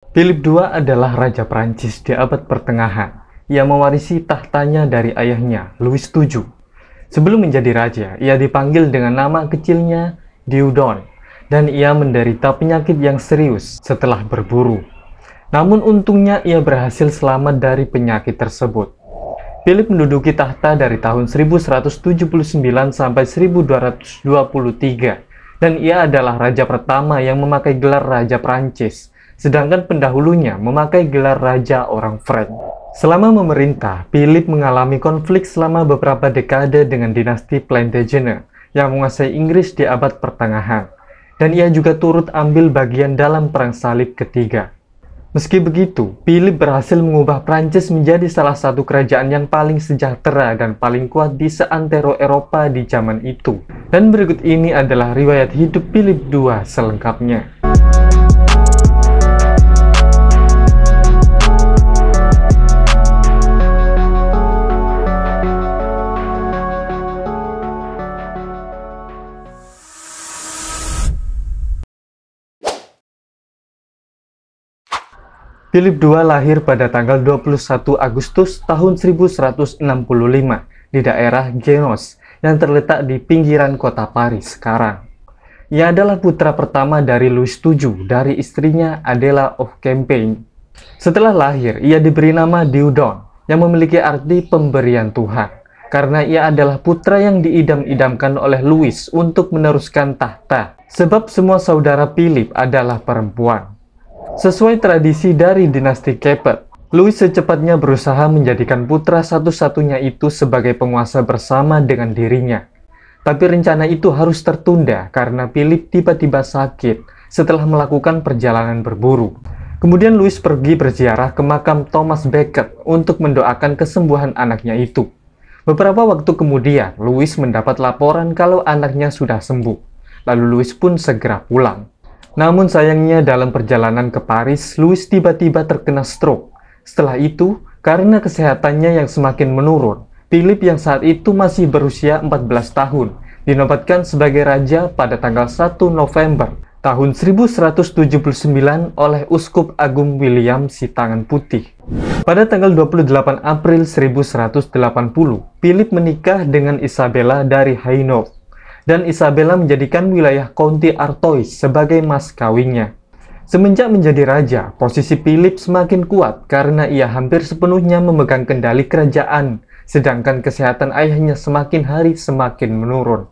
Philip II adalah Raja Prancis di abad pertengahan. Ia mewarisi tahtanya dari ayahnya, Louis VII. Sebelum menjadi raja, ia dipanggil dengan nama kecilnya Dieudonne, dan ia menderita penyakit yang serius setelah berburu. Namun untungnya ia berhasil selamat dari penyakit tersebut. Philip menduduki tahta dari tahun 1179 sampai 1223, dan ia adalah raja pertama yang memakai gelar Raja Prancis, sedangkan pendahulunya memakai gelar Raja orang Frank. Selama memerintah, Philip mengalami konflik selama beberapa dekade dengan dinasti Plantagenet yang menguasai Inggris di abad pertengahan, dan ia juga turut ambil bagian dalam Perang Salib Ketiga. Meski begitu, Philip berhasil mengubah Prancis menjadi salah satu kerajaan yang paling sejahtera dan paling kuat di seantero Eropa di zaman itu. Dan berikut ini adalah riwayat hidup Philip II selengkapnya. Philip II lahir pada tanggal 21 Agustus tahun 1165 di daerah Genos yang terletak di pinggiran kota Paris sekarang. Ia adalah putra pertama dari Louis VII dari istrinya Adela of Champagne. Setelah lahir, ia diberi nama Dieudonne yang memiliki arti pemberian Tuhan, karena ia adalah putra yang diidam-idamkan oleh Louis untuk meneruskan tahta, sebab semua saudara Philip adalah perempuan. Sesuai tradisi dari dinasti Capet, Louis secepatnya berusaha menjadikan putra satu-satunya itu sebagai penguasa bersama dengan dirinya. Tapi rencana itu harus tertunda karena Philip tiba-tiba sakit setelah melakukan perjalanan berburu. Kemudian Louis pergi berziarah ke makam Thomas Becket untuk mendoakan kesembuhan anaknya itu. Beberapa waktu kemudian, Louis mendapat laporan kalau anaknya sudah sembuh. Lalu Louis pun segera pulang. Namun sayangnya dalam perjalanan ke Paris, Louis tiba-tiba terkena stroke. Setelah itu, karena kesehatannya yang semakin menurun, Philip yang saat itu masih berusia 14 tahun, dinobatkan sebagai raja pada tanggal 1 November tahun 1179 oleh Uskup Agung William si Tangan Putih. Pada tanggal 28 April 1180, Philip menikah dengan Isabella dari Hainaut, dan Isabella menjadikan wilayah County Artois sebagai mas kawinnya. Semenjak menjadi raja, posisi Philip semakin kuat karena ia hampir sepenuhnya memegang kendali kerajaan, sedangkan kesehatan ayahnya semakin hari semakin menurun.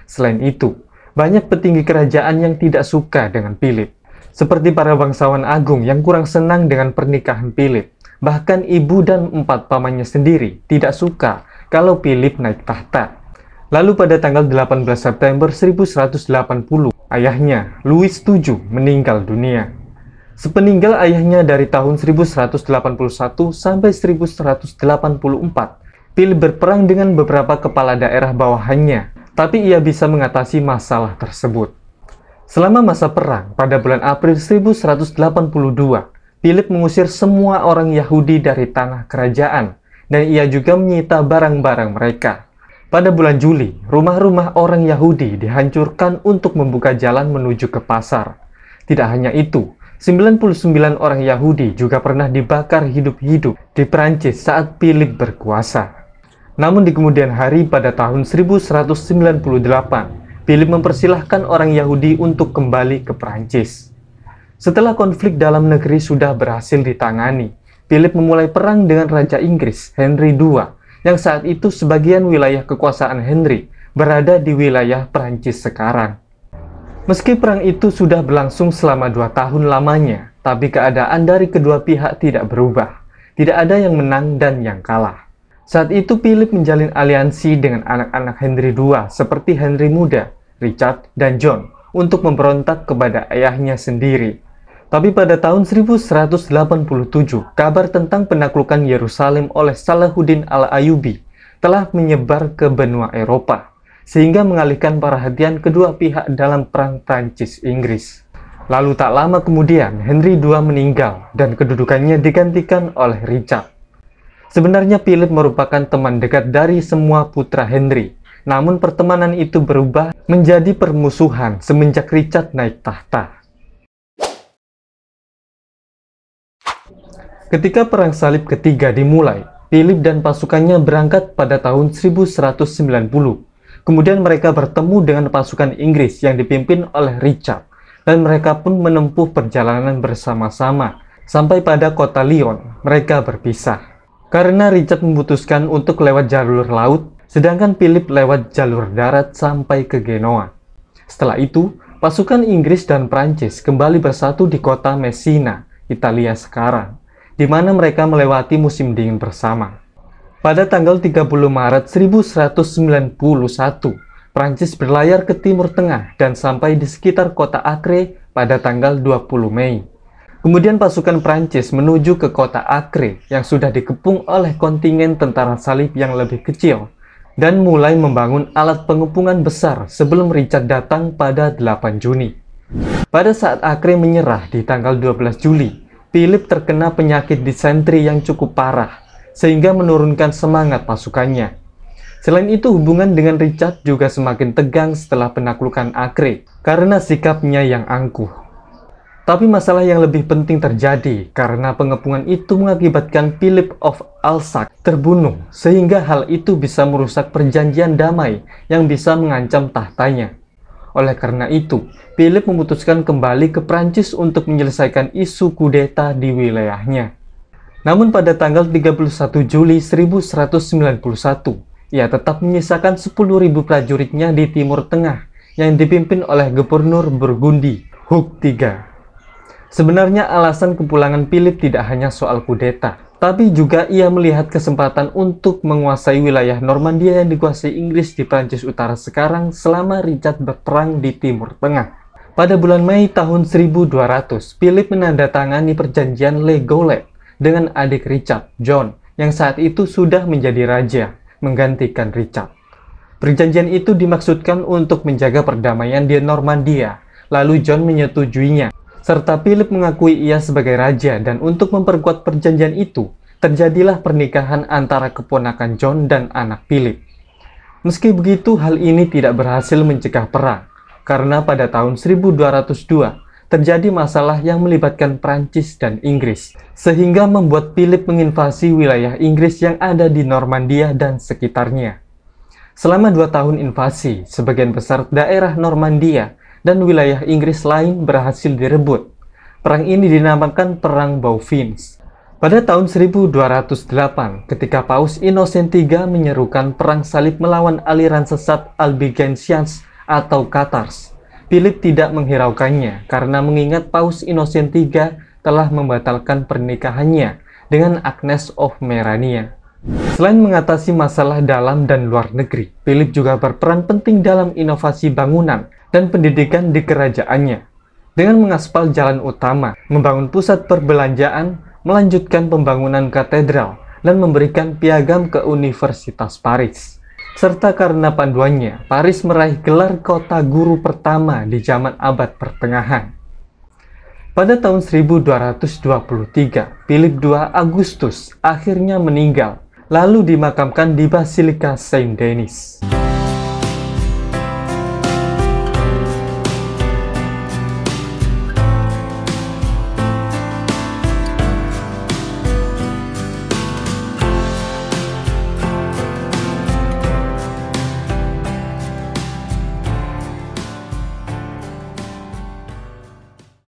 Selain itu, banyak petinggi kerajaan yang tidak suka dengan Philip, seperti para bangsawan agung yang kurang senang dengan pernikahan Philip. Bahkan ibu dan 4 pamannya sendiri tidak suka kalau Philip naik tahta. Lalu pada tanggal 18 September 1180, ayahnya, Louis VII, meninggal dunia. Sepeninggal ayahnya dari tahun 1181 sampai 1184, Philip berperang dengan beberapa kepala daerah bawahannya, tapi ia bisa mengatasi masalah tersebut. Selama masa perang, pada bulan April 1182, Philip mengusir semua orang Yahudi dari tanah kerajaan, dan ia juga menyita barang-barang mereka. Pada bulan Juli, rumah-rumah orang Yahudi dihancurkan untuk membuka jalan menuju ke pasar. Tidak hanya itu, 99 orang Yahudi juga pernah dibakar hidup-hidup di Prancis saat Philip berkuasa. Namun di kemudian hari pada tahun 1198, Philip mempersilahkan orang Yahudi untuk kembali ke Prancis. Setelah konflik dalam negeri sudah berhasil ditangani, Philip memulai perang dengan Raja Inggris, Henry II, yang saat itu sebagian wilayah kekuasaan Henry berada di wilayah Prancis sekarang. Meski perang itu sudah berlangsung selama 2 tahun lamanya, tapi keadaan dari kedua pihak tidak berubah. Tidak ada yang menang dan yang kalah. Saat itu Philip menjalin aliansi dengan anak-anak Henry II seperti Henry Muda, Richard, dan John untuk memberontak kepada ayahnya sendiri. Tapi pada tahun 1187, kabar tentang penaklukan Yerusalem oleh Salahuddin al-Ayyubi telah menyebar ke benua Eropa, sehingga mengalihkan perhatian kedua pihak dalam perang Prancis-Inggris. Lalu tak lama kemudian, Henry II meninggal dan kedudukannya digantikan oleh Richard. Sebenarnya Philip merupakan teman dekat dari semua putra Henry, namun pertemanan itu berubah menjadi permusuhan semenjak Richard naik tahta. Ketika Perang Salib ketiga dimulai, Philip dan pasukannya berangkat pada tahun 1190. Kemudian mereka bertemu dengan pasukan Inggris yang dipimpin oleh Richard, dan mereka pun menempuh perjalanan bersama-sama. Sampai pada kota Lyon, mereka berpisah. Karena Richard memutuskan untuk lewat jalur laut, sedangkan Philip lewat jalur darat sampai ke Genoa. Setelah itu, pasukan Inggris dan Prancis kembali bersatu di kota Messina, Italia sekarang, di mana mereka melewati musim dingin bersama. Pada tanggal 30 Maret 1191, Prancis berlayar ke Timur Tengah dan sampai di sekitar kota Acre pada tanggal 20 Mei. Kemudian pasukan Prancis menuju ke kota Acre yang sudah dikepung oleh kontingen tentara salib yang lebih kecil dan mulai membangun alat pengepungan besar sebelum Richard datang pada 8 Juni. Pada saat Acre menyerah di tanggal 12 Juli, Philip terkena penyakit disentri yang cukup parah, sehingga menurunkan semangat pasukannya. Selain itu, hubungan dengan Richard juga semakin tegang setelah penaklukan Acre, karena sikapnya yang angkuh. Tapi masalah yang lebih penting terjadi, karena pengepungan itu mengakibatkan Philip of Alsace terbunuh, sehingga hal itu bisa merusak perjanjian damai yang bisa mengancam tahtanya. Oleh karena itu, Philip memutuskan kembali ke Prancis untuk menyelesaikan isu kudeta di wilayahnya. Namun pada tanggal 31 Juli 1191, ia tetap menyisakan 10.000 prajuritnya di Timur Tengah yang dipimpin oleh Gubernur Burgundi, Hugh III. Sebenarnya alasan kepulangan Philip tidak hanya soal kudeta, tapi juga ia melihat kesempatan untuk menguasai wilayah Normandia yang dikuasai Inggris di Prancis Utara sekarang selama Richard berperang di Timur Tengah. Pada bulan Mei tahun 1200, Philip menandatangani perjanjian Le Gaulle dengan adik Richard, John, yang saat itu sudah menjadi raja, menggantikan Richard. Perjanjian itu dimaksudkan untuk menjaga perdamaian di Normandia, lalu John menyetujuinya, serta Philip mengakui ia sebagai raja, dan untuk memperkuat perjanjian itu, terjadilah pernikahan antara keponakan John dan anak Philip. Meski begitu, hal ini tidak berhasil mencegah perang, karena pada tahun 1202, terjadi masalah yang melibatkan Prancis dan Inggris, sehingga membuat Philip menginvasi wilayah Inggris yang ada di Normandia dan sekitarnya. Selama 2 tahun invasi, sebagian besar daerah Normandia dan wilayah Inggris lain berhasil direbut. Perang ini dinamakan Perang Bouvines. Pada tahun 1208, ketika Paus Innocent III menyerukan perang salib melawan aliran sesat Albigensians atau Cathars, Philip tidak menghiraukannya karena mengingat Paus Innocent III telah membatalkan pernikahannya dengan Agnes of Merania. Selain mengatasi masalah dalam dan luar negeri, Philip juga berperan penting dalam inovasi bangunan dan pendidikan di kerajaannya, dengan mengaspal jalan utama, membangun pusat perbelanjaan, melanjutkan pembangunan katedral, dan memberikan piagam ke Universitas Paris. Serta karena panduannya, Paris meraih gelar kota guru pertama di zaman abad pertengahan. Pada tahun 1223, Philip II Agustus akhirnya meninggal, lalu dimakamkan di Basilika Saint-Denis.